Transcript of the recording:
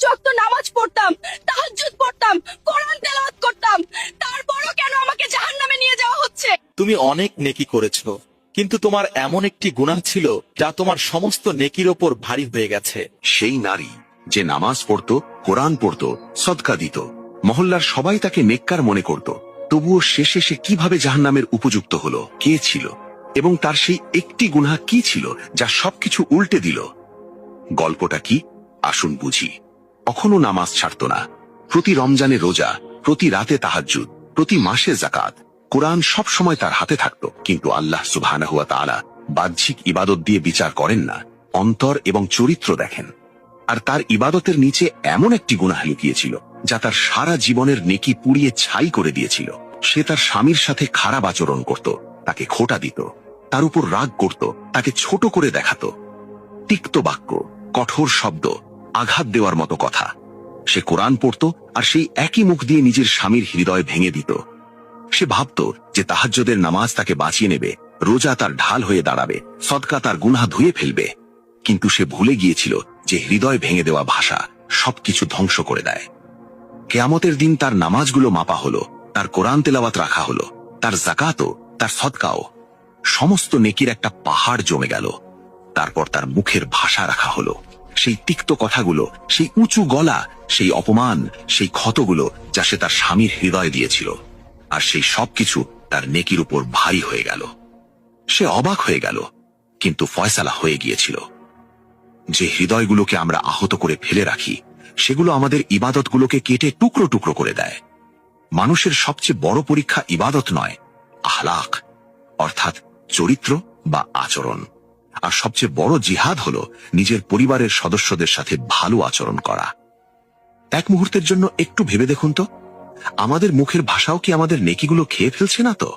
ওয়াক্ত নামাজ পড়তাম, তাহাজ্জুদ পড়তাম, কোরআন তেলাওয়াত করতাম, তারপরও কেন আমাকে জাহান্নামে নিয়ে যাওয়া হচ্ছে? তুমি অনেক নেকি করেছো, কিন্তু তোমার এমন একটি গুনাহ ছিল যা তোমার সমস্ত নেকির ওপর ভারী হয়ে গেছে। সেই নারী যে নামাজ পড়তো, কোরআন পড়তো, সদকা দিত, মহল্লার সবাই তাকে নেককার মনে করত, তবুও শেষে সে কিভাবে জাহান্নামের উপযুক্ত হলো, কে ছিল, এবং তার সেই একটি গুনাহ কি ছিল যা সবকিছু উল্টে দিল? গল্পটা কি? আসুন বুঝি। কখনো নামাজ ছাড়ত না, প্রতি রমজানে রোজা, প্রতি রাতে তাহাজ্জুদ, প্রতি মাসে যাকাত, কোরআন সব সময় তার হাতে থাকত। কিন্তু আল্লাহ সুবহানাহু ওয়া তাআলা বাহ্যিক ইবাদত দিয়ে বিচার করেন না, অন্তর এবং চরিত্র দেখেন। আর তার ইবাদতের নিচে এমন একটি গুনাহ লুকিয়েছিল যা তার সারা জীবনের নেকি পুড়িয়ে ছাই করে দিয়েছিল। সে তার স্বামীর সাথে খারাপ আচরণ করত, তাকে খোঁটা দিত, তার উপর রাগ করত, তাকে ছোট করে দেখাতো। তিক্ত বাক্য, কঠোর শব্দ, আঘাত দেওয়ার মতো কথা। সে কোরআন পড়ত আর সেই একই মুখ দিয়ে নিজের স্বামীর হৃদয় ভেঙে দিত। সে ভাবত যে তাহাজ্জুদের নামাজ তাকে বাঁচিয়ে নেবে, রোজা তার ঢাল হয়ে দাঁড়াবে, সদকা তার গুনাহ ধুয়ে ফেলবে। কিন্তু সে ভুলে গিয়েছিল যে হৃদয় ভেঙে দেওয়া ভাষা সবকিছু ধ্বংস করে দেয়। কিয়ামতের দিন তার নামাজগুলো মাপা হলো, তার কোরআন তেলাওয়াত রাখা হলো, তার যাকাতও, তার সদকাও, সমস্ত নেকির একটা পাহাড় জমে গেল। তারপর তার মুখের ভাষা রাখা হলো, সেই তিক্ত কথাগুলো, সেই উঁচু গলা, সেই অপমান, সেই ক্ষতগুলো যা সে তার স্বামীর হৃদয় দিয়েছিল। আর সেই সবকিছু তার নেকির উপর ভারী হয়ে গেল। সে অবাক হয়ে গেল, কিন্তু ফয়সালা হয়ে গিয়েছিল। যে হৃদয়গুলোকে আমরা আহত করে ফেলে রাখি, সেগুলো আমাদের ইবাদতগুলোকে কেটে টুকরো টুকরো করে দেয়। মানুষের সবচেয়ে বড় পরীক্ষা ইবাদত নয়, আখলাক, অর্থাৎ চরিত্র বা আচরণ। আর সবচেয়ে বড় জিহাদ হলো নিজের পরিবারের সদস্যদের সাথে ভালো আচরণ করা। এক মুহূর্তের জন্য একটু ভেবে দেখুন তো, আমাদের মুখের ভাষাও কি আমাদের নেকিগুলো খেয়ে ফেলছে না তো?